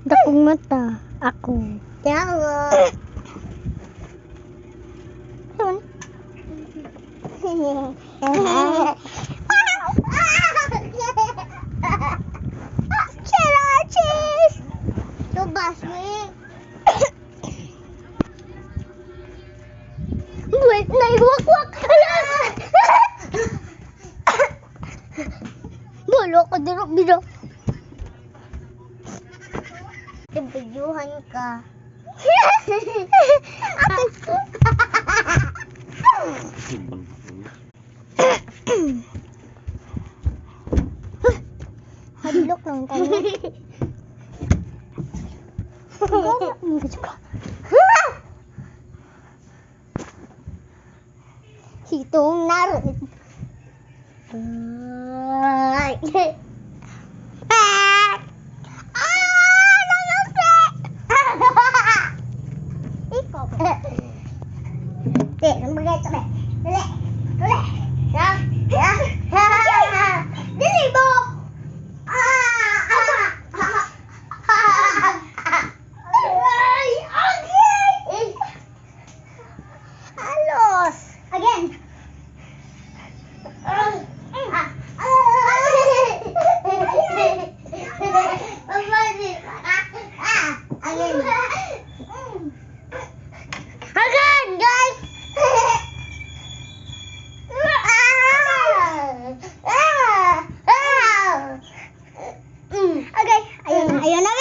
Dakong mata. Ako. Yawa. Chiraches! Tubas mo Wait, naiwakwak! Bolo ko dito, biro. Tibidyuhan ka. Hadlok lang tayo. Galak mo ka. Hitong naroon. Ikaw ba? Di, nang bagay sabi. Dali. Dali. Dali mo. Okay. Alos. Again. Again, guys. Okay, ayun na.